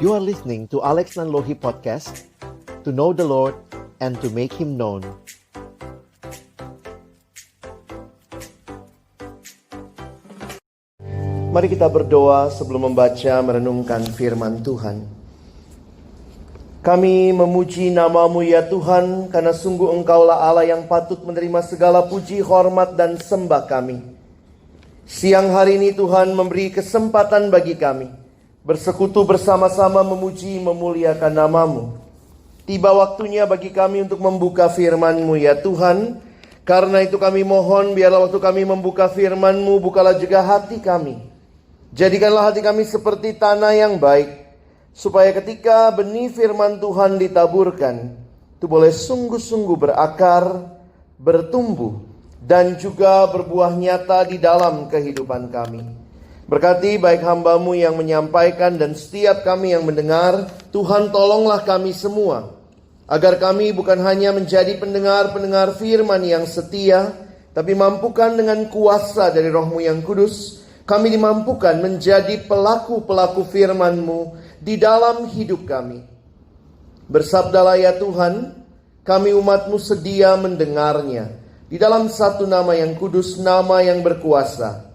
You are listening to Alex Nanlohi Podcast, to know the Lord and to make Him known. Mari kita berdoa sebelum membaca merenungkan firman Tuhan. Kami memuji nama-Mu ya Tuhan, karena sungguh Engkaulah Allah yang patut menerima segala puji, hormat, dan sembah kami. Siang hari ini Tuhan memberi kesempatan bagi kami bersekutu bersama-sama memuji, memuliakan nama-Mu. Tiba waktunya bagi kami untuk membuka firman-Mu ya Tuhan. Karena itu kami mohon, biarlah waktu kami membuka firman-Mu, bukalah juga hati kami. Jadikanlah hati kami seperti tanah yang baik, supaya ketika benih firman Tuhan ditaburkan, itu boleh sungguh-sungguh berakar, bertumbuh, dan juga berbuah nyata di dalam kehidupan kami. Berkati baik hamba-Mu yang menyampaikan dan setiap kami yang mendengar. Tuhan, tolonglah kami semua, agar kami bukan hanya menjadi pendengar-pendengar firman yang setia, tapi mampukan dengan kuasa dari Roh-Mu yang kudus, kami dimampukan menjadi pelaku-pelaku firman-Mu di dalam hidup kami. Bersabdalah ya Tuhan, kami umat-Mu sedia mendengarnya. Di dalam satu nama yang kudus, nama yang berkuasa,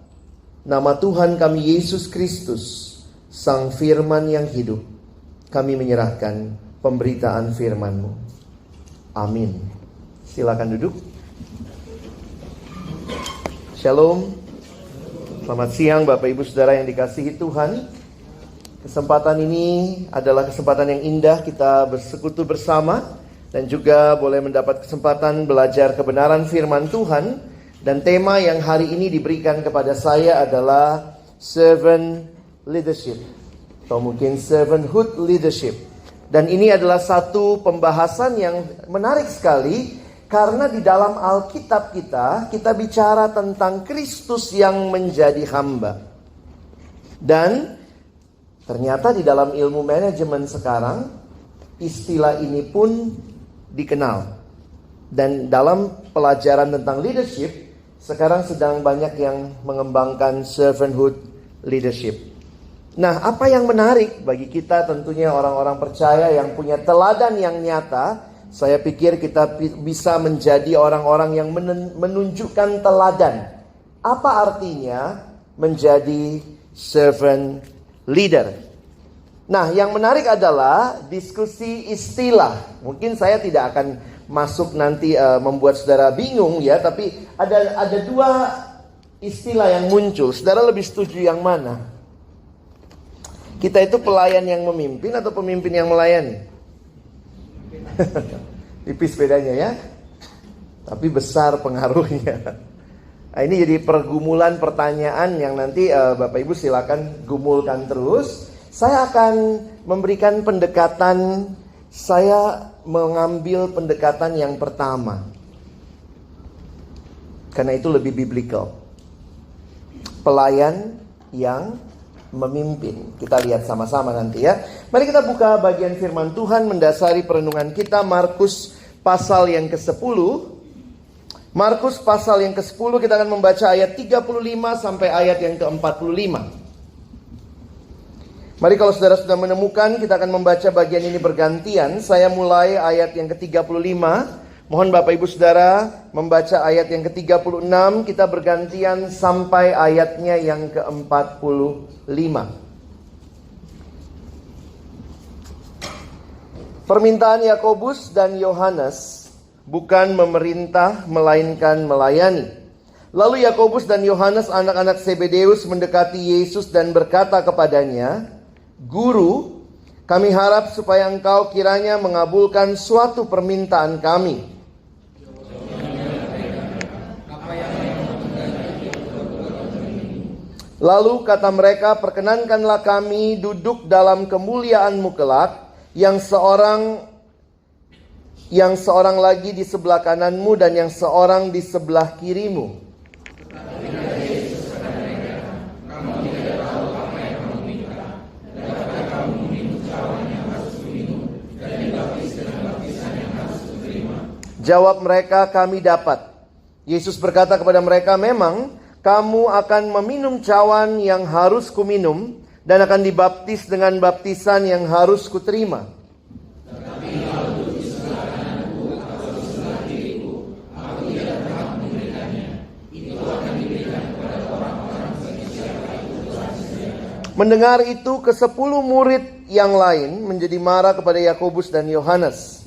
nama Tuhan kami Yesus Kristus, Sang Firman yang hidup, kami menyerahkan pemberitaan firman-Mu. Amin. Silakan duduk. Shalom. Selamat siang Bapak Ibu Saudara yang dikasihi Tuhan. Kesempatan ini adalah kesempatan yang indah, kita bersekutu bersama dan juga boleh mendapat kesempatan belajar kebenaran firman Tuhan. Dan tema yang hari ini diberikan kepada saya adalah servant leadership, atau mungkin servanthood leadership. Dan ini adalah satu pembahasan yang menarik sekali, karena di dalam Alkitab kita bicara tentang Kristus yang menjadi hamba. Dan ternyata di dalam ilmu manajemen sekarang, istilah ini pun dikenal. Dan dalam pelajaran tentang leadership, sekarang sedang banyak yang mengembangkan servanthood leadership. Nah, apa yang menarik bagi kita tentunya orang-orang percaya yang punya teladan yang nyata, saya pikir kita bisa menjadi orang-orang yang menunjukkan teladan. Apa artinya menjadi servant leader? Nah, yang menarik adalah diskusi istilah. Mungkin saya tidak akan masuk nanti membuat saudara bingung ya, tapi ada dua istilah yang muncul. Saudara lebih setuju yang mana? Kita itu pelayan yang memimpin atau pemimpin yang melayani? Tipis bedanya ya, tapi besar pengaruhnya. Nah, ini jadi pergumulan pertanyaan yang nanti Bapak Ibu silakan gumulkan terus. Saya akan memberikan pendekatan, saya mengambil pendekatan yang pertama, karena itu lebih biblical. Pelayan yang memimpin. Kita lihat sama-sama nanti ya. Mari kita buka bagian firman Tuhan mendasari perenungan kita, Markus pasal yang ke-10. Markus pasal yang ke-10, kita akan membaca ayat 35 sampai ayat yang ke-45. Mari kalau saudara sudah menemukan, kita akan membaca bagian ini bergantian. Saya mulai ayat yang ke-35. Mohon Bapak Ibu Saudara membaca ayat yang ke-36, kita bergantian sampai ayatnya yang ke-45. Permintaan Yakobus dan Yohanes, bukan memerintah melainkan melayani. Lalu Yakobus dan Yohanes anak-anak Zebedeus mendekati Yesus dan berkata kepadanya, "Guru, kami harap supaya engkau kiranya mengabulkan suatu permintaan kami." Lalu kata mereka, "Perkenankanlah kami duduk dalam kemuliaan-Mu kelak, yang seorang lagi di sebelah kanan-Mu dan yang seorang di sebelah kiri-Mu." Jawab mereka, "Kami dapat." Yesus berkata kepada mereka, "Memang kamu akan meminum cawan yang harus kuminum, dan akan dibaptis dengan baptisan yang harus kuterima. Mendengar itu, ke-10 murid yang lain menjadi marah kepada Yakobus dan Yohanes.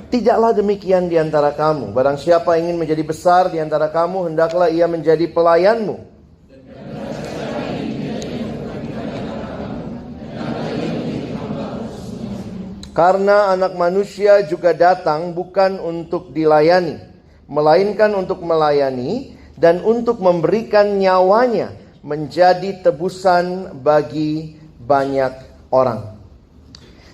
Tidaklah demikian di antara kamu. Barang siapa ingin menjadi besar di antara kamu, hendaklah ia menjadi pelayanmu. Karena anak manusia juga datang bukan untuk dilayani, melainkan untuk melayani dan untuk memberikan nyawanya menjadi tebusan bagi banyak orang.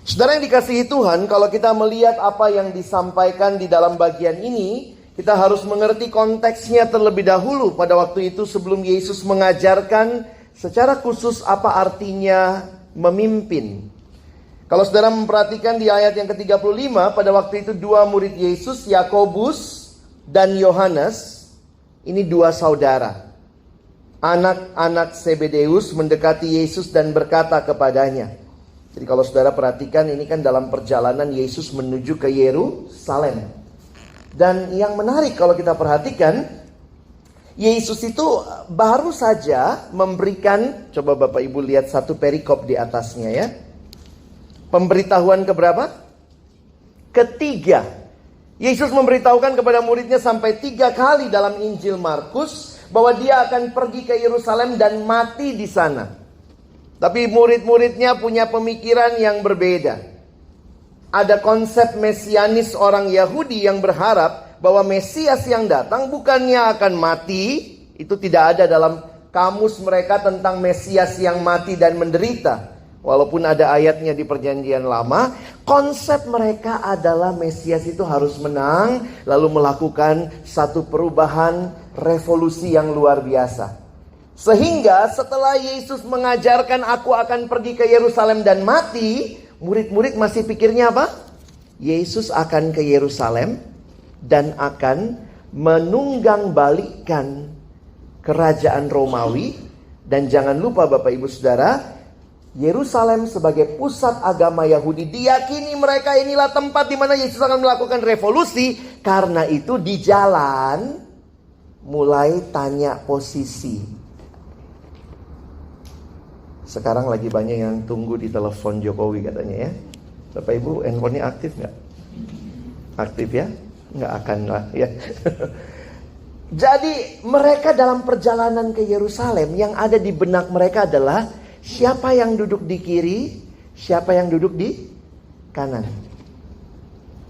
Saudara yang dikasihi Tuhan, kalau kita melihat apa yang disampaikan di dalam bagian ini, kita harus mengerti konteksnya terlebih dahulu pada waktu itu sebelum Yesus mengajarkan secara khusus apa artinya memimpin. Kalau saudara memperhatikan di ayat yang ke-35, pada waktu itu 2 murid Yesus, Yakobus dan Yohanes, ini 2 saudara. Anak-anak Zebedeus mendekati Yesus dan berkata kepadanya. Jadi kalau saudara perhatikan, ini kan dalam perjalanan Yesus menuju ke Yerusalem. Dan yang menarik kalau kita perhatikan, Yesus itu baru saja memberikan, coba Bapak Ibu lihat satu perikop di atasnya ya. Pemberitahuan keberapa? Ketiga. Yesus memberitahukan kepada muridnya sampai 3 kali dalam Injil Markus bahwa dia akan pergi ke Yerusalem dan mati di sana. Tapi murid-muridnya punya pemikiran yang berbeda. Ada konsep mesianis orang Yahudi yang berharap bahwa Mesias yang datang bukannya akan mati. Itu tidak ada dalam kamus mereka tentang Mesias yang mati dan menderita. Walaupun ada ayatnya di perjanjian lama, konsep mereka adalah Mesias itu harus menang, lalu melakukan satu perubahan revolusi yang luar biasa. Sehingga setelah Yesus mengajarkan aku akan pergi ke Yerusalem dan mati, murid-murid masih pikirnya apa? Yesus akan ke Yerusalem dan akan menunggang-balikkan kerajaan Romawi. Dan jangan lupa Bapak Ibu Saudara, Yerusalem sebagai pusat agama Yahudi diyakini mereka inilah tempat di mana Yesus akan melakukan revolusi. Karena itu di jalan mulai tanya posisi. Sekarang lagi banyak yang tunggu di telepon Jokowi katanya ya. Bapak Ibu handphonenya aktif nggak? Aktif ya? Nggak akan lah ya. Jadi mereka dalam perjalanan ke Yerusalem, yang ada di benak mereka adalah siapa yang duduk di kiri, siapa yang duduk di kanan.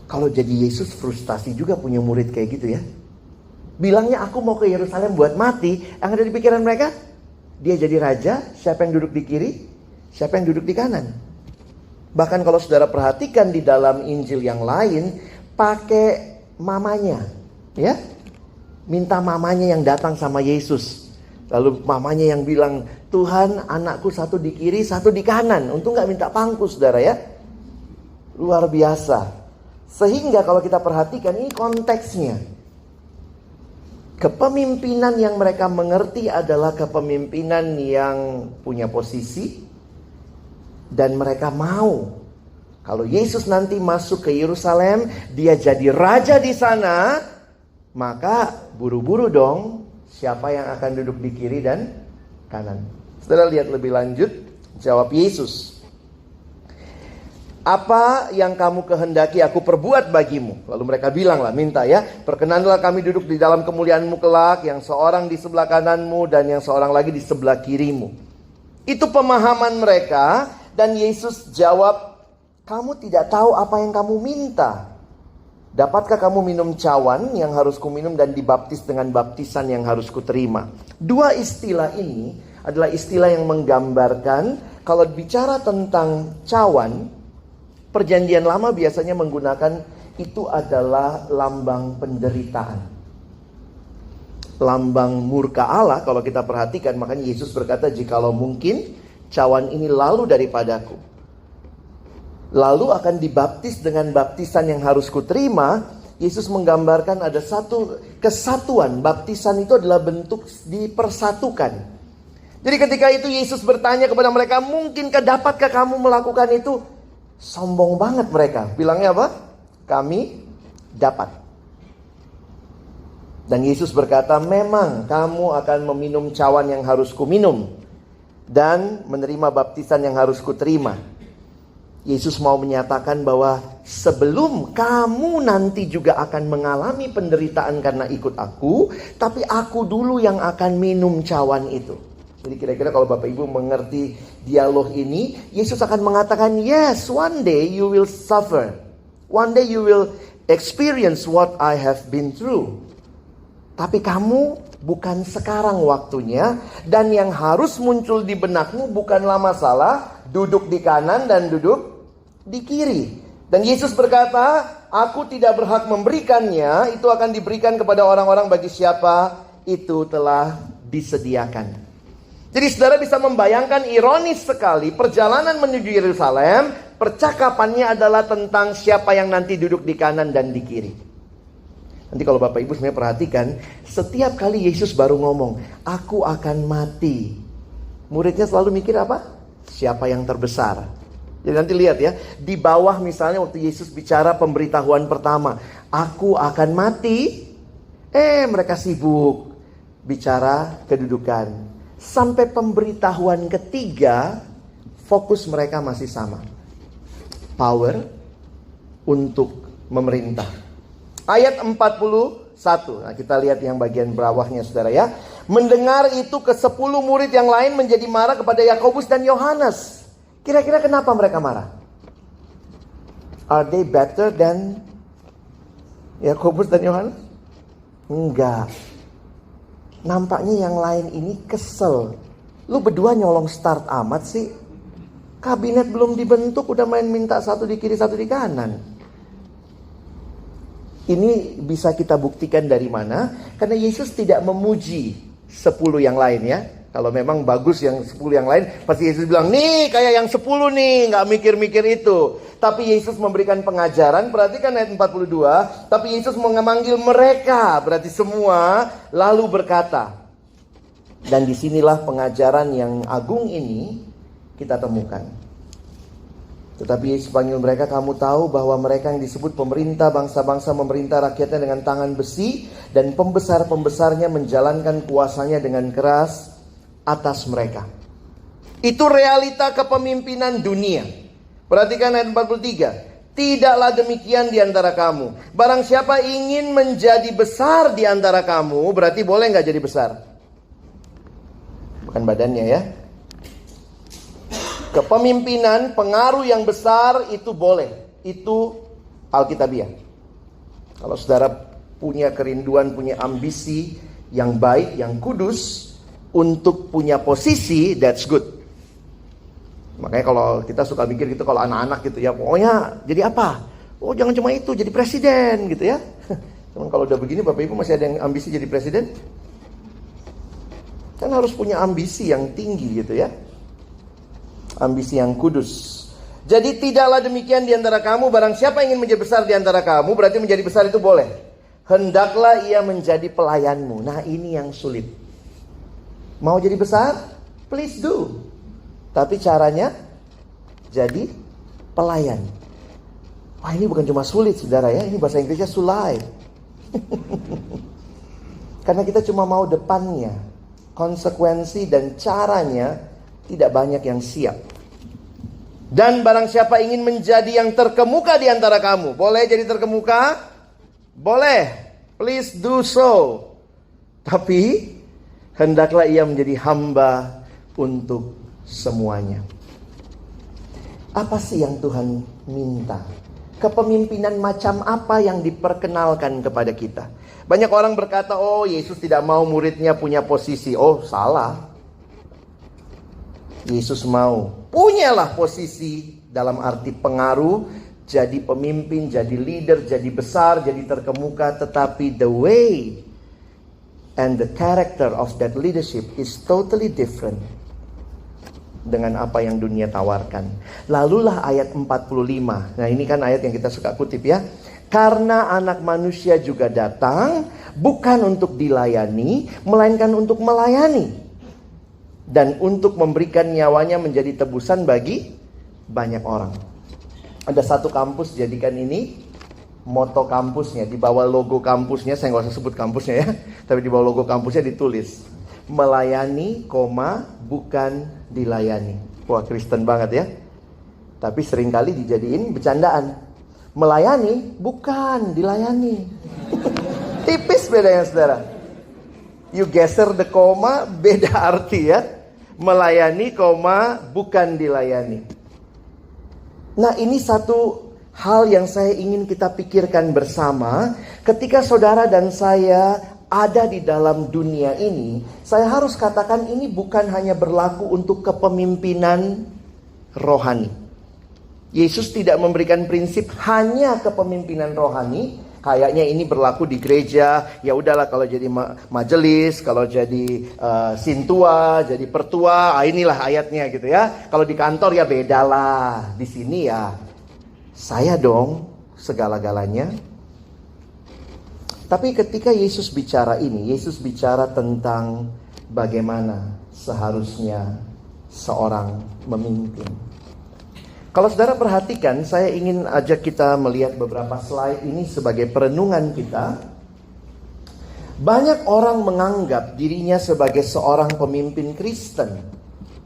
Kalau jadi Yesus frustasi juga punya murid kayak gitu ya. Bilangnya aku mau ke Yerusalem buat mati, yang ada di pikiran mereka, dia jadi raja, siapa yang duduk di kiri, siapa yang duduk di kanan. Bahkan kalau saudara perhatikan di dalam Injil yang lain, pakai mamanya, ya, minta mamanya yang datang sama Yesus. Lalu mamanya yang bilang, Tuhan anakku satu di kiri, satu di kanan. Untung gak minta pangku saudara ya. Luar biasa. Sehingga kalau kita perhatikan ini konteksnya. Kepemimpinan yang mereka mengerti adalah kepemimpinan yang punya posisi. Dan mereka mau. Kalau Yesus nanti masuk ke Yerusalem, dia jadi raja di sana. Maka buru-buru dong. Siapa yang akan duduk di kiri dan kanan. Saudara lihat lebih lanjut. Jawab Yesus. Apa yang kamu kehendaki aku perbuat bagimu. Lalu mereka bilang lah, minta ya. Perkenanlah kami duduk di dalam kemuliaan-Mu kelak. Yang seorang di sebelah kananmu dan yang seorang lagi di sebelah kirimu. Itu pemahaman mereka. Dan Yesus jawab, kamu tidak tahu apa yang kamu minta. Dapatkah kamu minum cawan yang harus kuminum dan dibaptis dengan baptisan yang harus kuterima? 2 istilah ini adalah istilah yang menggambarkan, kalau bicara tentang cawan, perjanjian lama biasanya menggunakan itu adalah lambang penderitaan. Lambang murka Allah kalau kita perhatikan, makanya Yesus berkata jikalau mungkin cawan ini lalu daripadaku, lalu akan dibaptis dengan baptisan yang harus kuterima. Yesus menggambarkan ada satu kesatuan. Baptisan itu adalah bentuk dipersatukan. Jadi ketika itu Yesus bertanya kepada mereka, mungkinkah, dapatkah kamu melakukan itu? Sombong banget mereka. Bilangnya apa? Kami dapat. Dan Yesus berkata, memang kamu akan meminum cawan yang harus kuminum dan menerima baptisan yang harus kuterima. Yesus mau menyatakan bahwa sebelum kamu nanti juga akan mengalami penderitaan karena ikut aku, tapi aku dulu yang akan minum cawan itu. Jadi kira-kira kalau Bapak Ibu mengerti dialog ini, Yesus akan mengatakan, yes, one day you will suffer. One day you will experience what I have been through. Tapi kamu bukan sekarang waktunya, dan yang harus muncul di benakmu bukanlah masalah duduk di kanan dan duduk di kiri. Dan Yesus berkata, aku tidak berhak memberikannya, itu akan diberikan kepada orang-orang bagi siapa itu telah disediakan. Jadi saudara bisa membayangkan, ironis sekali, perjalanan menuju Yerusalem, percakapannya adalah tentang siapa yang nanti duduk di kanan dan di kiri. Nanti kalau Bapak Ibu sebenarnya perhatikan, setiap kali Yesus baru ngomong, aku akan mati, muridnya selalu mikir apa? Siapa yang terbesar? Jadi nanti lihat ya, di bawah misalnya waktu Yesus bicara pemberitahuan pertama, aku akan mati, mereka sibuk bicara kedudukan. Sampai pemberitahuan ketiga, fokus mereka masih sama. Power untuk memerintah. Ayat 41, nah kita lihat yang bagian bawahnya saudara ya. Mendengar itu ke-10 murid yang lain menjadi marah kepada Yakobus dan Yohanes. Kira-kira kenapa mereka marah? Are they better than Yakobus dan Yohanes? Enggak. Nampaknya yang lain ini kesel. Lu berdua nyolong start amat sih. Kabinet belum dibentuk udah main minta satu di kiri satu di kanan. Ini bisa kita buktikan dari mana? Karena Yesus tidak memuji 10 yang lain ya. Kalau memang bagus yang 10 yang lain, pasti Yesus bilang, nih kayak yang 10 nih, gak mikir-mikir itu. Tapi Yesus memberikan pengajaran, perhatikan ayat 42. Tapi Yesus memanggil mereka, berarti semua, lalu berkata. Dan disinilah pengajaran yang agung ini kita temukan. Tetapi Yesus panggil mereka, kamu tahu bahwa mereka yang disebut pemerintah bangsa-bangsa memerintah rakyatnya dengan tangan besi, dan pembesar-pembesarnya menjalankan kuasanya dengan keras atas mereka. Itu realita kepemimpinan dunia. Perhatikan ayat 43. Tidaklah demikian di antara kamu. Barang siapa ingin menjadi besar di antara kamu, berarti boleh gak jadi besar? Bukan badannya ya. Kepemimpinan, pengaruh yang besar itu boleh. Itu Alkitabiah. Kalau saudara punya kerinduan, punya ambisi yang baik, yang kudus, untuk punya posisi, that's good. Makanya kalau kita suka mikir gitu, kalau anak-anak gitu ya, pokoknya jadi apa? Oh jangan cuma itu, jadi presiden gitu ya. Cuman kalau udah begini Bapak Ibu masih ada yang ambisi jadi presiden? Kan harus punya ambisi yang tinggi gitu ya. Ambisi yang kudus. Jadi tidaklah demikian di antara kamu, barang siapa ingin menjadi besar di antara kamu, berarti menjadi besar itu boleh. Hendaklah ia menjadi pelayanmu. Nah ini yang sulit. Mau jadi besar? Please do. Tapi caranya jadi pelayan. Wah ini bukan cuma sulit saudara ya, ini bahasa Inggrisnya sulai. Karena kita cuma mau depannya. Konsekuensi dan caranya tidak banyak yang siap. Dan barang siapa ingin menjadi yang terkemuka di antara kamu, boleh jadi terkemuka? Boleh. Please do so. Tapi hendaklah ia menjadi hamba untuk semuanya. Apa sih yang Tuhan minta? Kepemimpinan macam apa yang diperkenalkan kepada kita? Banyak orang berkata, oh Yesus tidak mau muridnya punya posisi. Oh salah. Yesus mau. Punyalah posisi dalam arti pengaruh. Jadi pemimpin, jadi leader, jadi besar, jadi terkemuka. Tetapi the way and the character of that leadership is totally different. dengan apa yang dunia tawarkan. Lalulah ayat 45. Nah, ini kan ayat yang kita suka kutip ya. Karena anak manusia juga datang bukan untuk dilayani, melainkan untuk melayani, dan untuk memberikan nyawanya menjadi tebusan bagi banyak orang. Ada satu kampus jadikan ini moto kampusnya. Di bawah logo kampusnya, saya nggak usah sebut kampusnya ya, tapi di bawah logo kampusnya ditulis melayani, bukan dilayani. Wah, Kristen banget ya. Tapi seringkali dijadiin bercandaan. Melayani, bukan dilayani. Tipis bedanya, saudara. You geser the koma, beda arti ya. Melayani, bukan dilayani. Nah, ini satu hal yang saya ingin kita pikirkan bersama. Ketika saudara dan saya ada di dalam dunia ini, saya harus katakan ini bukan hanya berlaku untuk kepemimpinan rohani. Yesus tidak memberikan prinsip hanya kepemimpinan rohani. Kayaknya ini berlaku di gereja, ya udahlah kalau jadi majelis, kalau jadi sintua, jadi pertua, inilah ayatnya gitu ya. Kalau di kantor ya bedalah, di sini ya saya dong segala-galanya. Tapi ketika Yesus bicara ini, Yesus bicara tentang bagaimana seharusnya seorang memimpin. Kalau saudara perhatikan, saya ingin ajak kita melihat beberapa slide ini sebagai perenungan kita. Banyak orang menganggap dirinya sebagai seorang pemimpin Kristen,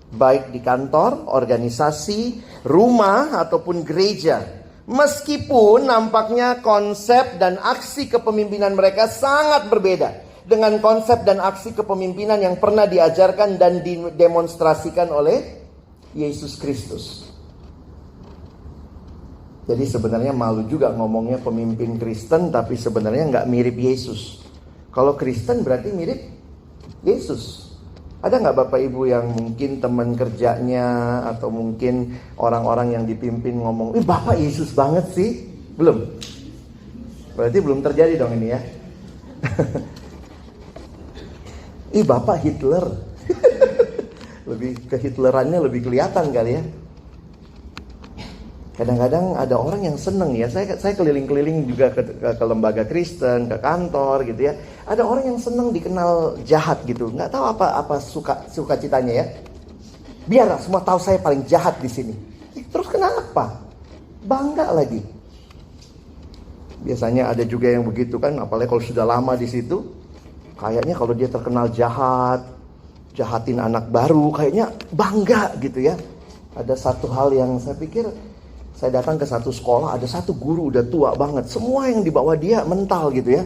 baik di kantor, organisasi, rumah, ataupun gereja. Meskipun nampaknya konsep dan aksi kepemimpinan mereka sangat berbeda dengan konsep dan aksi kepemimpinan yang pernah diajarkan dan didemonstrasikan oleh Yesus Kristus. Jadi sebenarnya malu juga ngomongnya pemimpin Kristen, tapi sebenarnya nggak mirip Yesus. Kalau Kristen berarti mirip Yesus. Ada nggak Bapak Ibu yang mungkin teman kerjanya atau mungkin orang-orang yang dipimpin ngomong, Bapak Yesus banget sih? Belum? Berarti belum terjadi dong ini ya. Bapak Hitler. Lebih ke Hitlerannya lebih kelihatan kali ya. Kadang-kadang ada orang yang seneng ya, saya keliling-keliling juga ke lembaga Kristen, ke kantor gitu ya. Ada orang yang seneng dikenal jahat gitu, nggak tahu apa suka citanya ya. Biarlah semua tahu saya paling jahat di sini. Terus kenapa? Bangga lagi. Biasanya ada juga yang begitu kan, apalagi kalau sudah lama di situ. Kayaknya kalau dia terkenal jahat, jahatin anak baru, kayaknya bangga gitu ya. Ada satu hal yang saya pikir, saya datang ke satu sekolah, ada satu guru udah tua banget. Semua yang dibawa dia mental gitu ya.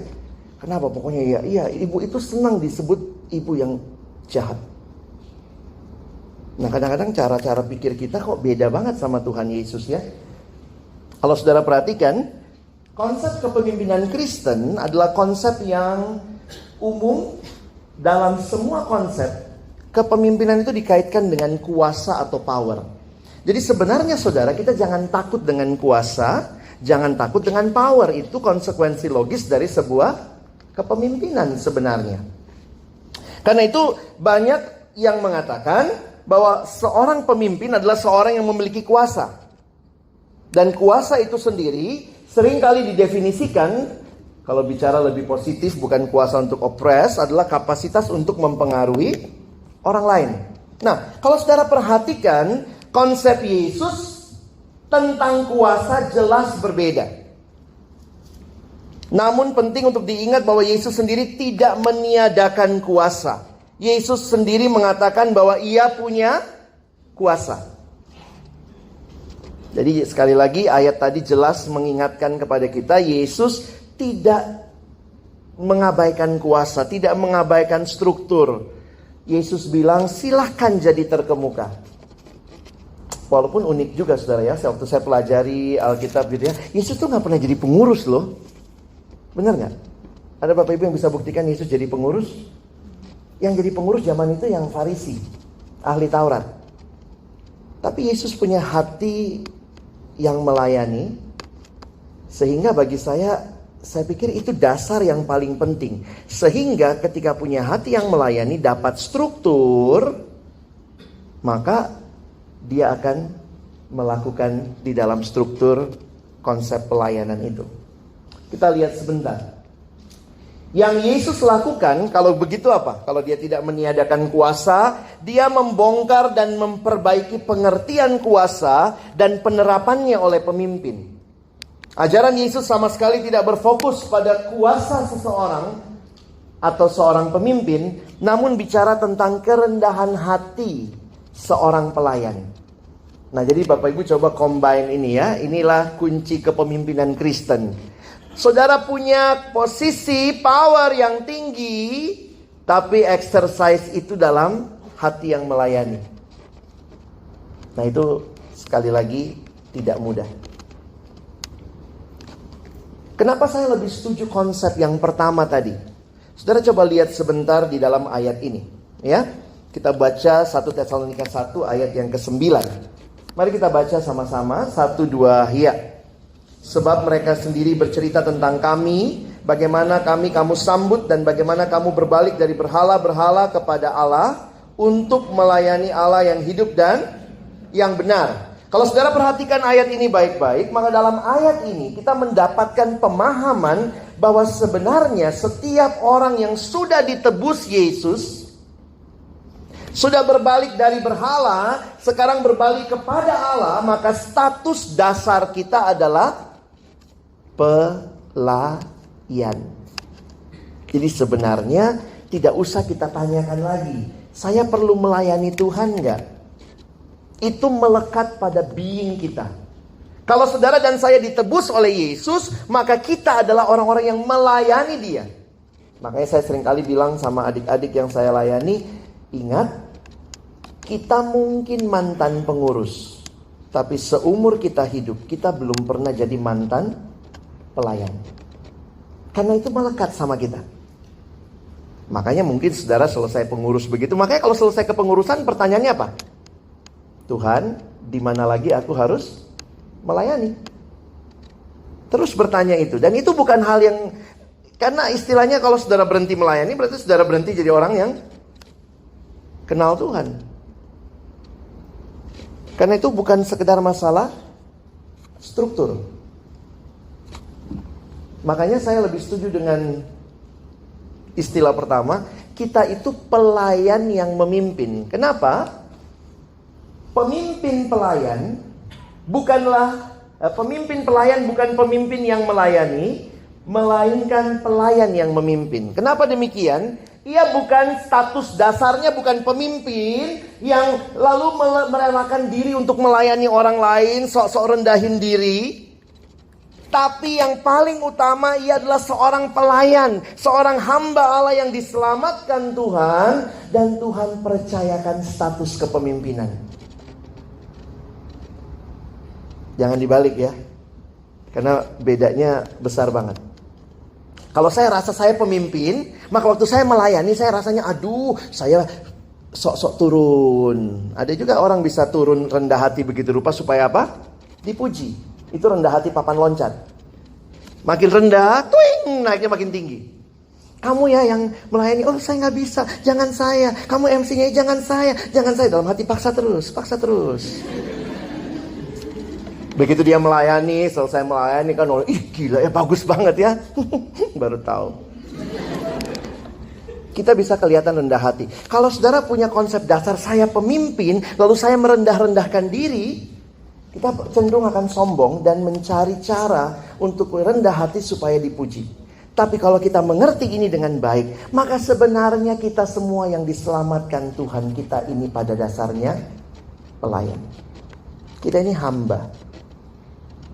Kenapa? Pokoknya iya, ibu itu senang disebut ibu yang jahat. Nah, kadang-kadang cara-cara pikir kita kok beda banget sama Tuhan Yesus ya. Kalau saudara perhatikan, konsep kepemimpinan Kristen adalah konsep yang umum. Dalam semua konsep, kepemimpinan itu dikaitkan dengan kuasa atau power. Jadi sebenarnya saudara, kita jangan takut dengan kuasa, jangan takut dengan power. Itu konsekuensi logis dari sebuah kepemimpinan sebenarnya. Karena itu banyak yang mengatakan bahwa seorang pemimpin adalah seorang yang memiliki kuasa. Dan kuasa itu sendiri seringkali didefinisikan, kalau bicara lebih positif, bukan kuasa untuk oppress, adalah kapasitas untuk mempengaruhi orang lain. Nah, kalau saudara perhatikan, konsep Yesus tentang kuasa jelas berbeda. Namun penting untuk diingat bahwa Yesus sendiri tidak meniadakan kuasa. Yesus sendiri mengatakan bahwa ia punya kuasa. Jadi sekali lagi ayat tadi jelas mengingatkan kepada kita, Yesus tidak mengabaikan kuasa, tidak mengabaikan struktur. Yesus bilang silahkan jadi terkemuka. Walaupun unik juga saudara ya, waktu saya pelajari Alkitab gitu ya, Yesus tuh gak pernah jadi pengurus loh. Benar gak? Ada Bapak Ibu yang bisa buktikan Yesus jadi pengurus? Yang jadi pengurus zaman itu yang Farisi, ahli Taurat. Tapi Yesus punya hati yang melayani. Sehingga bagi saya pikir itu dasar yang paling penting. Sehingga ketika punya hati yang melayani, dapat struktur, maka dia akan melakukan di dalam struktur konsep pelayanan itu. Kita lihat sebentar. Yang Yesus lakukan kalau begitu apa? Kalau dia tidak meniadakan kuasa, dia membongkar dan memperbaiki pengertian kuasa dan penerapannya oleh pemimpin. Ajaran Yesus sama sekali tidak berfokus pada kuasa seseorang atau seorang pemimpin, namun bicara tentang kerendahan hati seorang pelayan. Nah, jadi Bapak Ibu coba combine ini ya. Inilah kunci kepemimpinan Kristen. Saudara punya posisi power yang tinggi, tapi exercise itu dalam hati yang melayani. Nah, itu sekali lagi tidak mudah. Kenapa saya lebih setuju konsep yang pertama tadi? Saudara coba lihat sebentar di dalam ayat ini, ya. Kita baca 1 Tesalonika 1 ayat yang ke-9. Mari kita baca sama-sama 1, 2, ya. Sebab mereka sendiri bercerita tentang kami, bagaimana kamu sambut dan bagaimana kamu berbalik dari berhala-berhala kepada Allah untuk melayani Allah yang hidup dan yang benar. Kalau saudara perhatikan ayat ini baik-baik, maka dalam ayat ini kita mendapatkan pemahaman bahwa sebenarnya setiap orang yang sudah ditebus Yesus, sudah berbalik dari berhala, sekarang berbalik kepada Allah, maka status dasar kita adalah pelayan. Jadi sebenarnya tidak usah kita tanyakan lagi, saya perlu melayani Tuhan enggak? Itu melekat pada being kita. Kalau saudara dan saya ditebus oleh Yesus, maka kita adalah orang-orang yang melayani Dia. Makanya saya seringkali bilang sama adik-adik yang saya layani, ingat, kita mungkin mantan pengurus, tapi seumur kita hidup, kita belum pernah jadi mantan pelayan. Karena itu melekat sama kita. Makanya mungkin saudara selesai pengurus begitu. Makanya kalau selesai kepengurusan, pertanyaannya apa? Tuhan, di mana lagi aku harus melayani? Terus bertanya itu. Dan itu bukan hal yang, karena istilahnya kalau saudara berhenti melayani, berarti saudara berhenti jadi orang yang kenal Tuhan. Karena itu bukan sekedar masalah struktur. Makanya saya lebih setuju dengan istilah pertama, kita itu pelayan yang memimpin. Kenapa? Pemimpin pelayan bukan pemimpin yang melayani, melainkan pelayan yang memimpin. Kenapa demikian? Ia bukan status dasarnya, bukan pemimpin yang lalu merelakan diri untuk melayani orang lain, sok-sok rendahin diri. Tapi yang paling utama ia adalah seorang pelayan, seorang hamba Allah yang diselamatkan Tuhan, dan Tuhan percayakan status kepemimpinan. Jangan dibalik ya, karena bedanya besar banget. Kalau saya rasa saya pemimpin, maka waktu saya melayani saya rasanya aduh, saya sok-sok turun. Ada juga orang bisa turun rendah hati begitu rupa supaya apa? Dipuji. Itu rendah hati papan loncat. Makin rendah, tuing, naiknya makin tinggi. Kamu ya yang melayani, oh saya nggak bisa, jangan saya. Kamu MC-nya, jangan saya, jangan saya. Dalam hati paksa terus, paksa terus. Begitu dia melayani, selesai melayani kan, ih gila ya, bagus banget ya. Baru tahu. Kita bisa kelihatan rendah hati. Kalau saudara punya konsep dasar saya pemimpin, lalu saya merendah-rendahkan diri, kita cenderung akan sombong dan mencari cara untuk rendah hati supaya dipuji. Tapi kalau kita mengerti ini dengan baik, maka sebenarnya kita semua yang diselamatkan Tuhan, kita ini pada dasarnya pelayan. Kita ini hamba.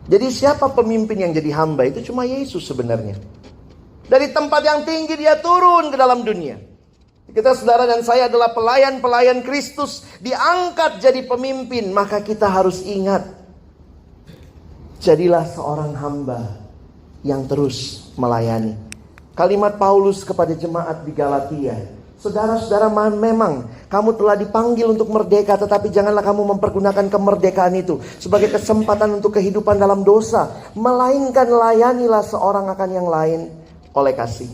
Jadi siapa pemimpin yang jadi hamba? Itu cuma Yesus sebenarnya. Dari tempat yang tinggi dia turun ke dalam dunia. Kita saudara dan saya adalah pelayan-pelayan Kristus, diangkat jadi pemimpin. Maka kita harus ingat, jadilah seorang hamba yang terus melayani. Kalimat Paulus kepada jemaat di Galatia, saudara-saudara, memang kamu telah dipanggil untuk merdeka, tetapi janganlah kamu mempergunakan kemerdekaan itu sebagai kesempatan untuk kehidupan dalam dosa, melainkan layanilah seorang akan yang lain oleh kasih.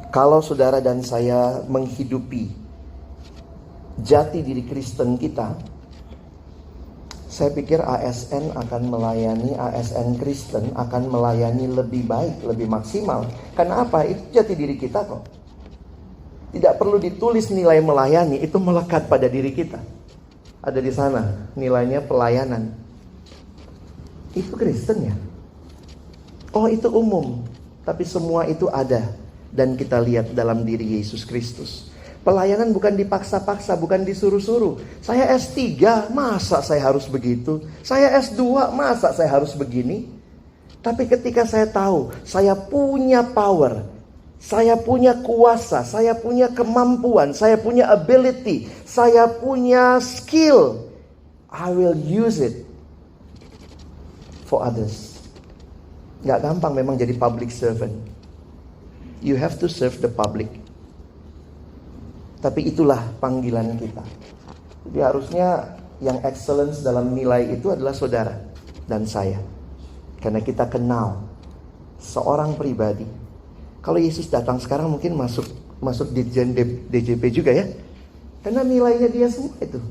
Kalau saudara dan saya menghidupi jati diri Kristen kita, saya pikir ASN akan melayani, ASN Kristen akan melayani lebih baik, lebih maksimal. Karena apa? Itu jati diri kita kok. Tidak perlu ditulis nilai melayani, itu melekat pada diri kita. Ada di sana nilainya pelayanan. Itu Kristen ya? Oh, itu umum. Tapi semua itu ada dan kita lihat dalam diri Yesus Kristus. Pelayanan bukan dipaksa-paksa, bukan disuruh-suruh. Saya S3, masa saya harus begitu? Saya S2, masa saya harus begini? Tapi ketika saya tahu, saya punya power, saya punya kuasa, saya punya kemampuan, saya punya ability, saya punya skill, I will use it for others. Gak gampang memang jadi public servant. You have to serve the public. Tapi itulah panggilan kita. Jadi harusnya yang excellence dalam nilai itu adalah saudara dan saya. Karena kita kenal seorang pribadi. Kalau Yesus datang sekarang mungkin masuk Dirjen DJP juga ya. Karena nilainya dia semua itu.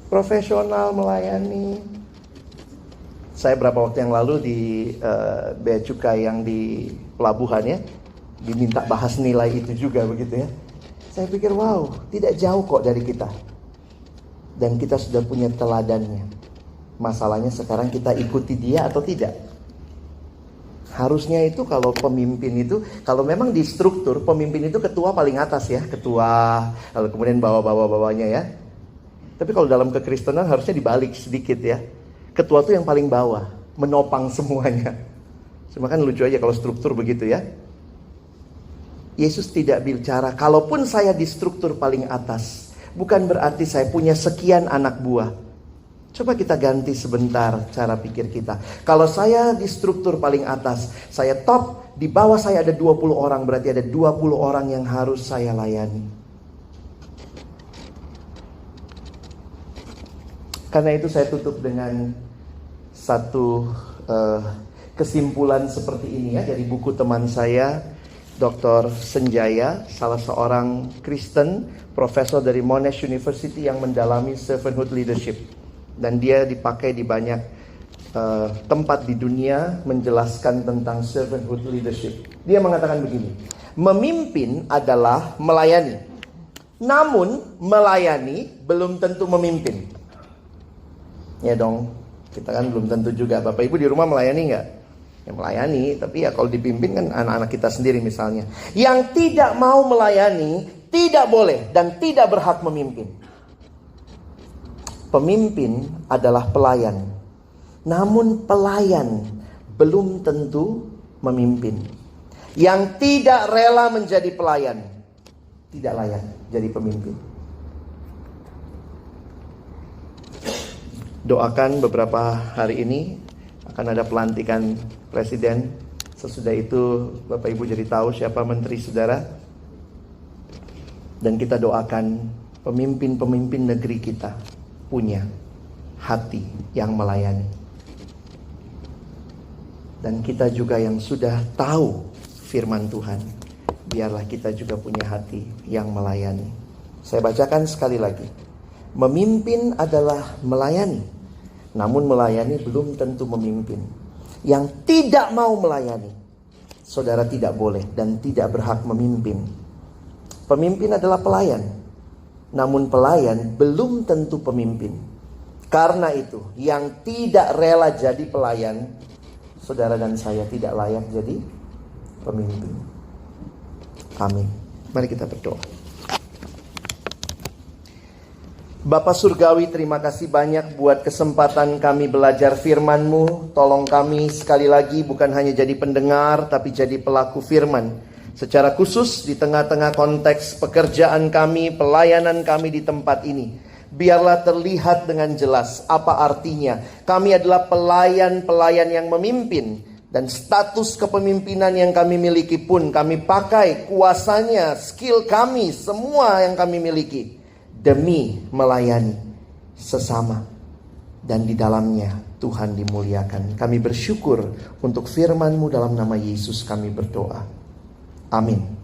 Profesional, melayani. Saya berapa waktu yang lalu di Bea Cukai yang di pelabuhan ya, diminta bahas nilai itu juga begitu ya. Saya pikir wow, tidak jauh kok dari kita. Dan kita sudah punya teladannya. Masalahnya sekarang kita ikuti dia atau tidak. Harusnya itu kalau pemimpin itu, kalau memang di struktur, pemimpin itu ketua paling atas ya. Ketua, lalu kemudian bawah-bawahnya ya. Tapi kalau dalam kekristenan harusnya dibalik sedikit ya. Ketua itu yang paling bawah, menopang semuanya. Cuma kan lucu aja kalau struktur begitu ya. Yesus tidak bicara, kalaupun saya di struktur paling atas, bukan berarti saya punya sekian anak buah. Coba kita ganti sebentar cara pikir kita. Kalau saya di struktur paling atas, saya top, di bawah saya ada 20 orang, berarti ada 20 orang yang harus saya layani. Karena itu saya tutup dengan satu kesimpulan seperti ini ya, dari buku teman saya, Dr. Senjaya, salah seorang Kristen, profesor dari Monash University yang mendalami servanthood leadership. Dan dia dipakai di banyak tempat di dunia menjelaskan tentang servanthood leadership. Dia mengatakan begini, memimpin adalah melayani. Namun melayani belum tentu memimpin. Ya dong, kita kan belum tentu juga. Bapak Ibu di rumah melayani nggak? Ya melayani, tapi ya kalau dipimpin kan anak-anak kita sendiri misalnya. Yang tidak mau melayani tidak boleh dan tidak berhak memimpin. Pemimpin adalah pelayan. Namun pelayan belum tentu memimpin. Yang tidak rela menjadi pelayan tidak layak jadi pemimpin. Doakan beberapa hari ini akan ada pelantikan presiden. Sesudah itu Bapak Ibu jadi tahu siapa menteri saudara. Dan kita doakan pemimpin-pemimpin negeri kita punya hati yang melayani. Dan kita juga yang sudah tahu firman Tuhan, biarlah kita juga punya hati yang melayani. Saya bacakan sekali lagi. Memimpin adalah melayani. Namun melayani belum tentu memimpin. Yang tidak mau melayani, saudara tidak boleh dan tidak berhak memimpin. Pemimpin adalah pelayan. Namun pelayan belum tentu pemimpin. Karena itu, yang tidak rela jadi pelayan, saudara dan saya tidak layak jadi pemimpin. Amin. Mari kita berdoa. Bapa Surgawi, terima kasih banyak buat kesempatan kami belajar firman-Mu. Tolong kami sekali lagi bukan hanya jadi pendengar, tapi jadi pelaku firman. Secara khusus di tengah-tengah konteks pekerjaan kami, pelayanan kami di tempat ini. Biarlah terlihat dengan jelas apa artinya. Kami adalah pelayan-pelayan yang memimpin. Dan status kepemimpinan yang kami miliki pun kami pakai kuasanya, skill kami, semua yang kami miliki. Demi melayani sesama. Dan di dalamnya Tuhan dimuliakan. Kami bersyukur untuk firman-Mu, dalam nama Yesus kami berdoa. Amin.